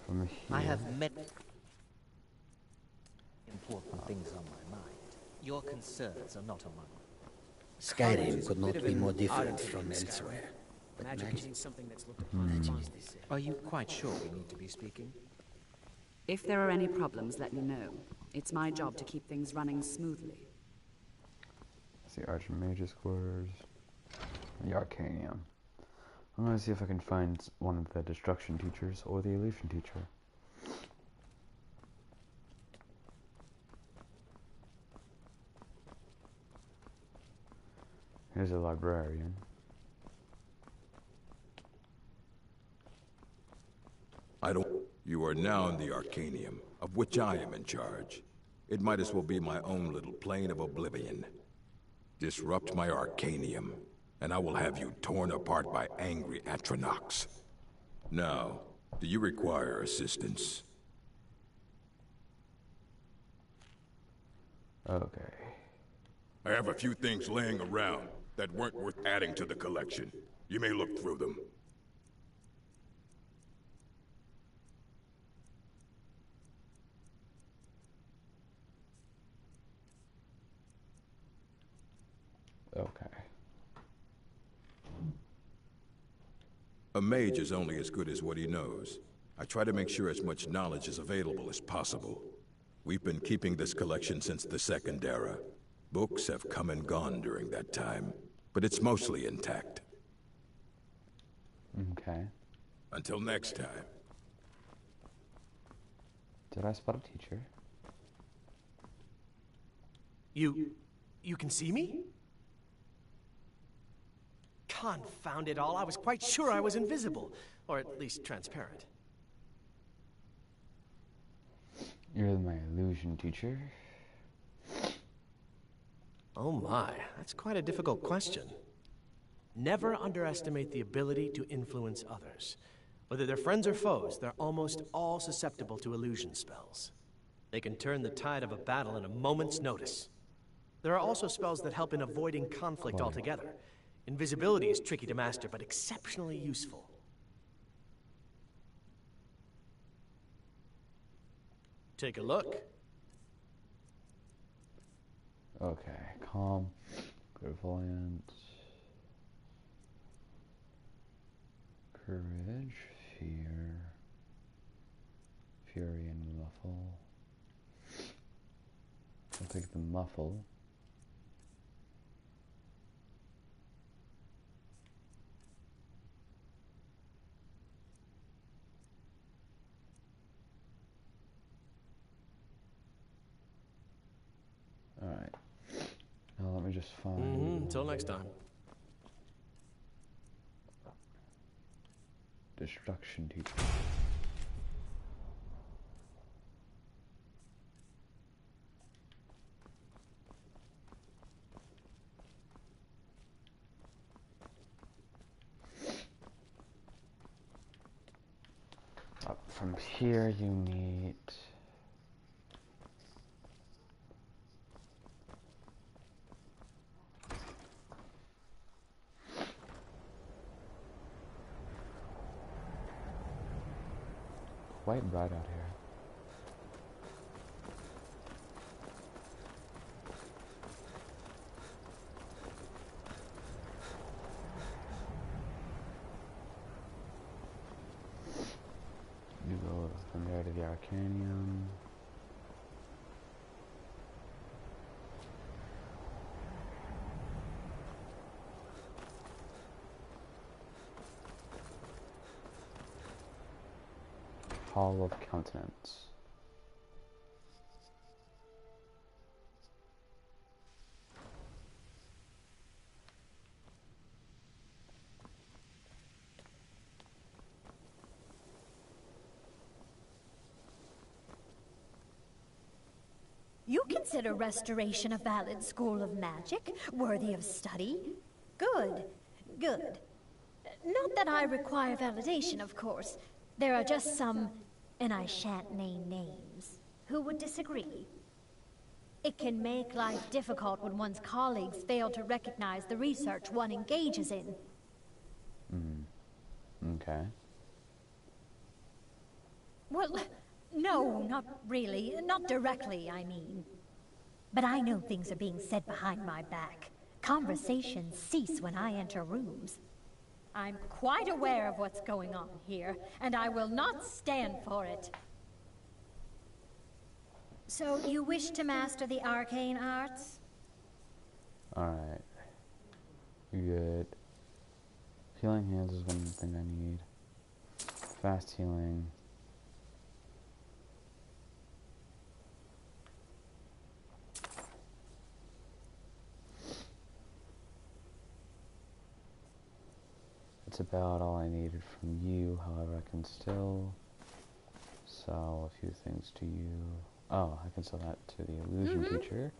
From here. I have met important things on my mind. Your concerns are not among them. Skyrim could not be more different from elsewhere. But Magic isn't something that's looked upon as fondly. Are you quite sure we need to be speaking? If there are any problems, let me know. It's my job to keep things running smoothly. Let's see, Archmage's quarters. The Arcanium. I'm gonna see if I can find one of the destruction teachers or the illusion teacher. Here's a librarian. You are now in the Arcanium, of which I am in charge. It might as well be my own little plane of oblivion. Disrupt my Arcanium, and I will have you torn apart by angry Atronachs. Now, do you require assistance? Okay. I have a few things laying around that weren't worth adding to the collection. You may look through them. Okay. A mage is only as good as what he knows. I try to make sure as much knowledge is available as possible. We've been keeping this collection since the Second Era. Books have come and gone during that time, but it's mostly intact. Okay. Until next time. Did I spot a teacher? You can see me? Confound it all, I was quite sure I was invisible. Or at least transparent. You're my illusion teacher. Oh my, that's quite a difficult question. Never underestimate the ability to influence others. Whether they're friends or foes, they're almost all susceptible to illusion spells. They can turn the tide of a battle in a moment's notice. There are also spells that help in avoiding conflict altogether. Invisibility is tricky to master, but exceptionally useful. Take a look. Okay, calm, clairvoyant, courage, fear, fury, and muffle. I'll take the muffle. Alright. Now let me just find... Until next time. Destruction teacher. Up from here you need... Quite bright out here. You go from there to the Arcanium. Hall of Countenance. You consider restoration a valid school of magic, worthy of study? Good, good. Not that I require validation, of course. There are just some, and I shan't name names, who would disagree. It can make life difficult when one's colleagues fail to recognize the research one engages in. Okay. Well, no, not really. Not directly, I mean. But I know things are being said behind my back. Conversations cease when I enter rooms. I'm quite aware of what's going on here, and I will not stand for it. So, you wish to master the arcane arts? Alright. Good. Healing hands is one thing I need. Fast healing. That's about all I needed from you, however I can still sell a few things to you. Oh, I can sell that to the illusion teacher.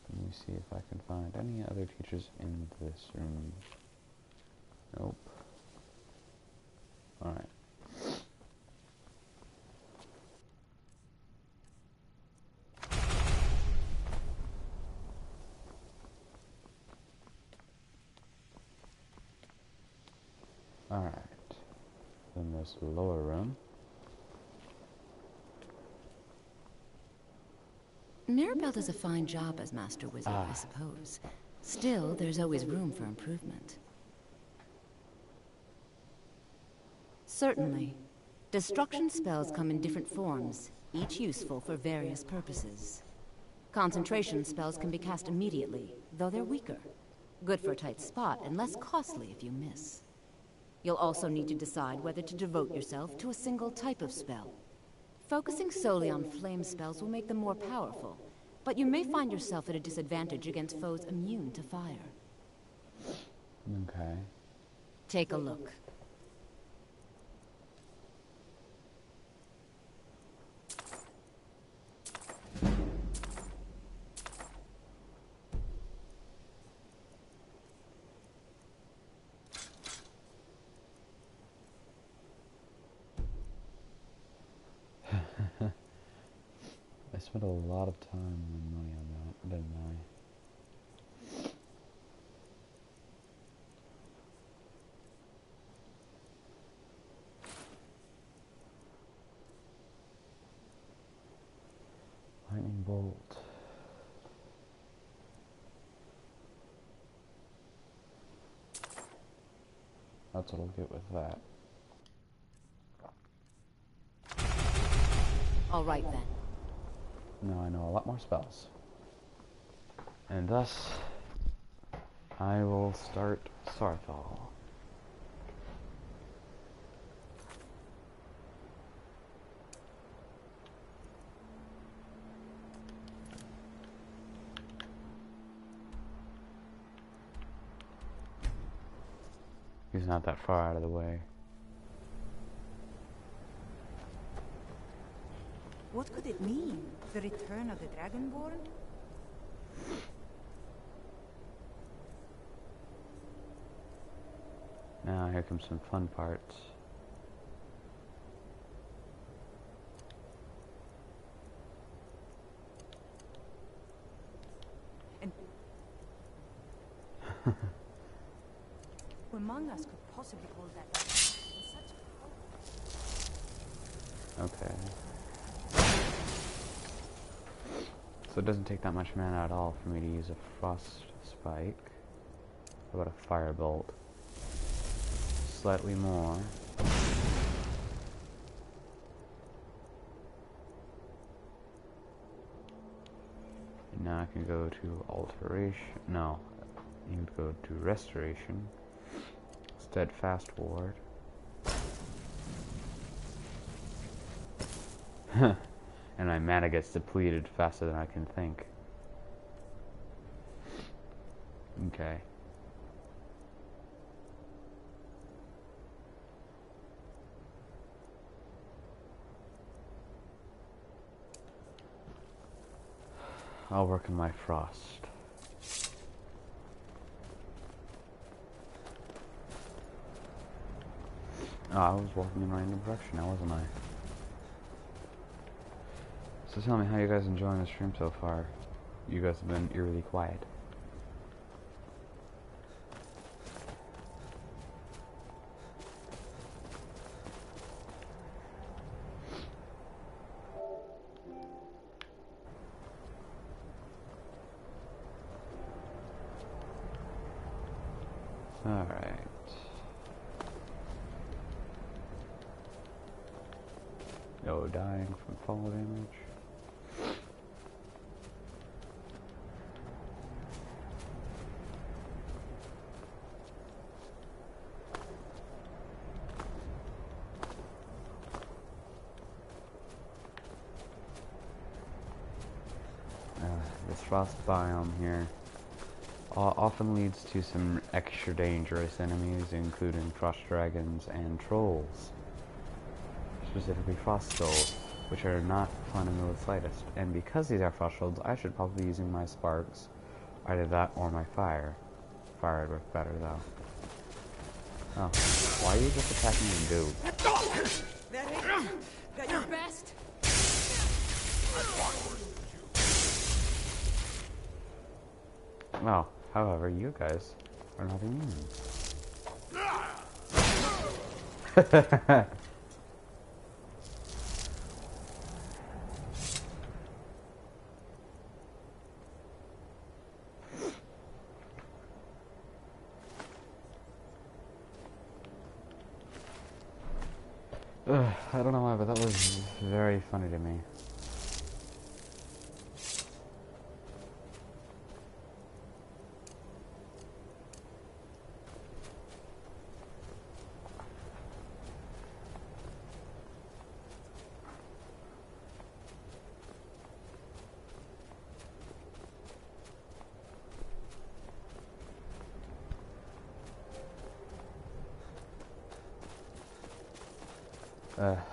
Let me see if I can find any other teachers in this room. Nope. Alright. Alright. Then this lower room. Mirabelle does a fine job as Master Wizard, I suppose. Still, there's always room for improvement. Certainly. Destruction spells come in different forms, each useful for various purposes. Concentration spells can be cast immediately, though they're weaker. Good for a tight spot, and less costly if you miss. You'll also need to decide whether to devote yourself to a single type of spell. Focusing solely on flame spells will make them more powerful, but you may find yourself at a disadvantage against foes immune to fire. Okay. Take a look. I spent a lot of time and money on that, didn't I? That's what I'll get with that. All right then. Now I know a lot more spells. And thus, I will start Sarthal. He's not that far out of the way. What could it mean? The return of the Dragonborn? Now here comes some fun parts. And among us could possibly hold that in such Okay. So it doesn't take that much mana at all for me to use a frost spike. How about a firebolt? Slightly more. And now I can go to alteration. No, you can go to restoration. Steadfast ward. And my mana gets depleted faster than I can think. Okay. I'll work on my frost. Oh, I was walking in random direction now, wasn't I? So tell me, how you guys enjoying the stream so far? You guys have been eerily quiet. Alright. No dying from fall damage. This frost biome here often leads to some extra dangerous enemies, including frost dragons and trolls. Specifically frost trolls, which are not fun in the slightest. And because these are frost trolls, I should probably be using my sparks. Either that or my fire. Fire would work better though. Oh, why are you just attacking me, dude? That hit? Got your best? Well, however, you guys are not immune. I don't know why, but that was very funny to me.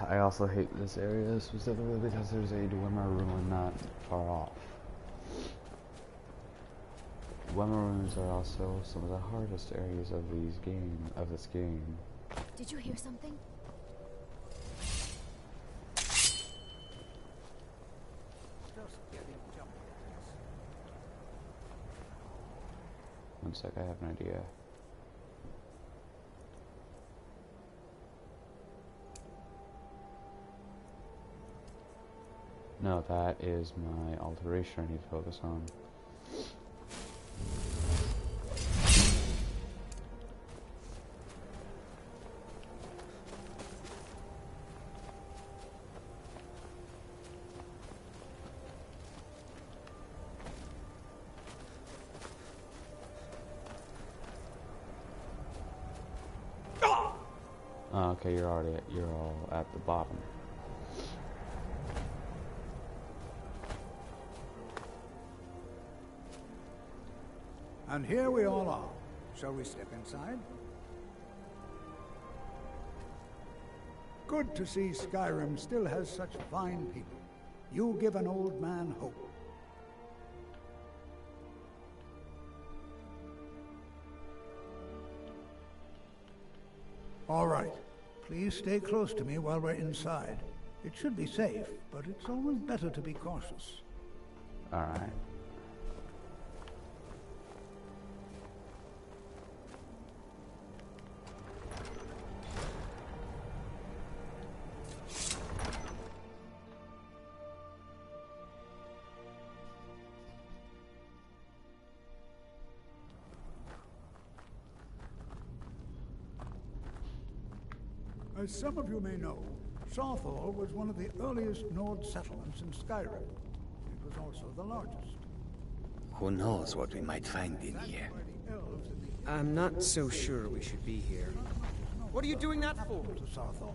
I also hate this area specifically because there's a Dwemer ruin not far off. Dwemer ruins are also some of the hardest areas of this game. Did you hear something? One sec, I have an idea. No, that is my alteration I need to focus on. Okay, you're all at the bottom. And here we all are. Shall we step inside? Good to see Skyrim still has such fine people. You give an old man hope. All right. Please stay close to me while we're inside. It should be safe, but it's always better to be cautious. All right. As some of you may know, Sawthall was one of the earliest Nord settlements in Skyrim. It was also the largest. Who knows what we might find in here? I'm not so sure we should be here. What are you doing that for? To Sawthall.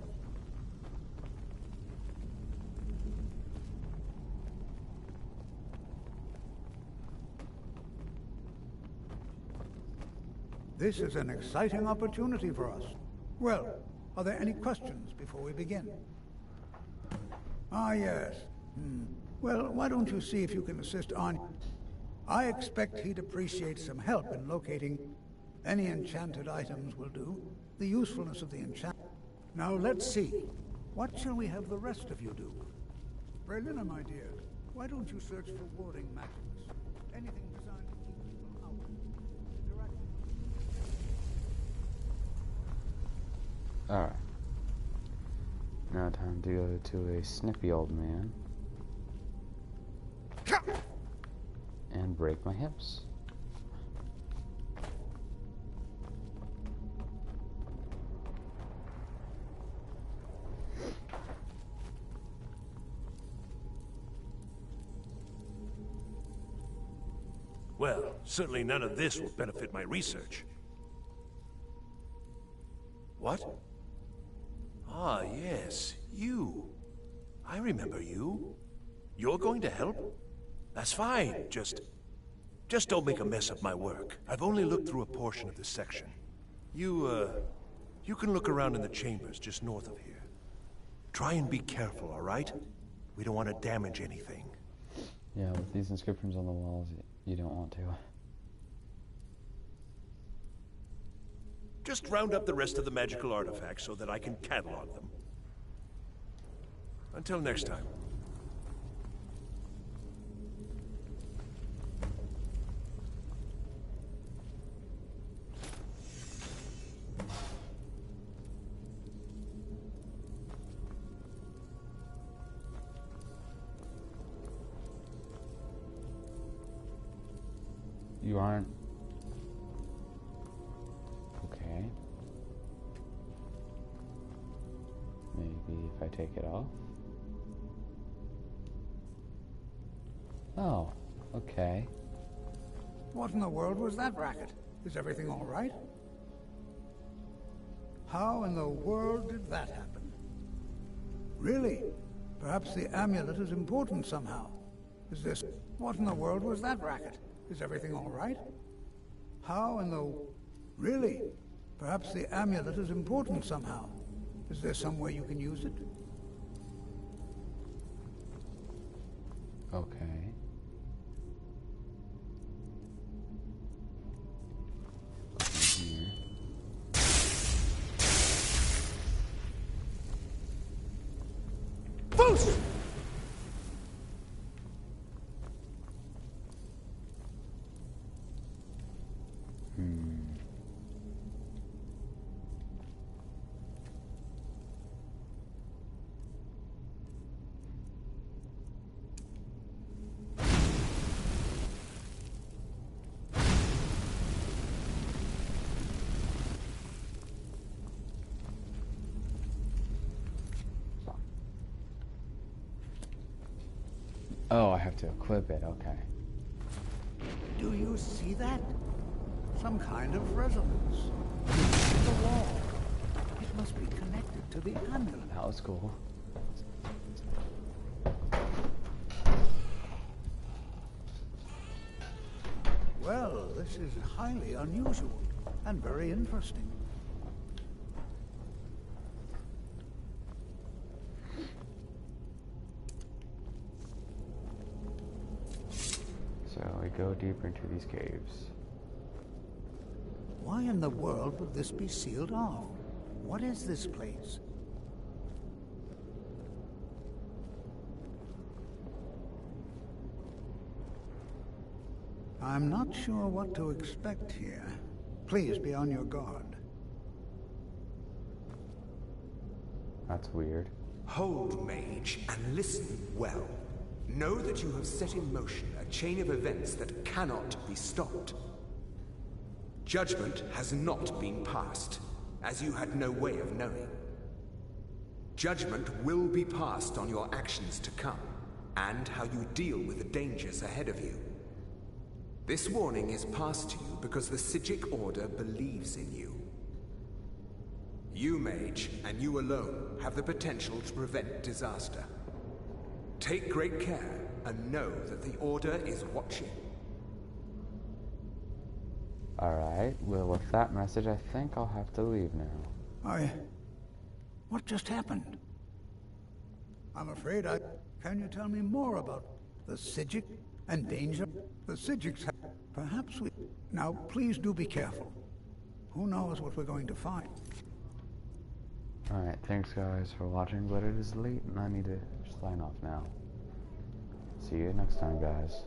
This is an exciting opportunity for us. Well, are there any questions before we begin? Ah, yes. Well, why don't you see if you can assist on... I expect he'd appreciate some help in locating any enchanted items will do. The usefulness of the enchant... Now, let's see. What shall we have the rest of you do? Braylina, my dear, why don't you search for warding magics? Anything designed to keep people out. Alright. Now time to go to a snippy old man. And break my hips. Well, certainly none of this will benefit my research. What? Ah, yes, you. I remember you. You're going to help? That's fine, just don't make a mess of my work. I've only looked through a portion of this section. You can look around in the chambers just north of here. Try and be careful, all right? We don't want to damage anything. Yeah, with these inscriptions on the walls, you don't want to. Just round up the rest of the magical artifacts so that I can catalog them. Until next time. You aren't... Okay. Maybe if I take it off? Oh, okay. What in the world was that racket? Is everything all right? How in the world did that happen? Really? Perhaps the amulet is important somehow. Is this... What in the world was that racket? Is everything all right? How in the... Really? Perhaps the amulet is important somehow. Is there some way you can use it? Okay. Here. Boost! Oh, I have to equip it, okay. Do you see that? Some kind of resonance. The wall. It must be connected to the amulet. That was cool. Well, this is highly unusual and very interesting. So we go deeper into these caves. Why in the world would this be sealed off? What is this place? I'm not sure what to expect here. Please be on your guard. That's weird. Hold, mage, and listen well. Know that you have set in motion a chain of events that cannot be stopped. Judgment has not been passed, as you had no way of knowing. Judgment will be passed on your actions to come, and how you deal with the dangers ahead of you. This warning is passed to you because the Psijic Order believes in you. You, mage, and you alone, have the potential to prevent disaster. Take great care, and know that the Order is watching. Alright, well with that message, I think I'll have to leave now. What just happened? I'm afraid Can you tell me more about the Psijic and danger? The Psijics have... Perhaps we... Now, please do be careful. Who knows what we're going to find? Alright, thanks guys for watching, but it is late and I need to sign off now. See you next time, guys.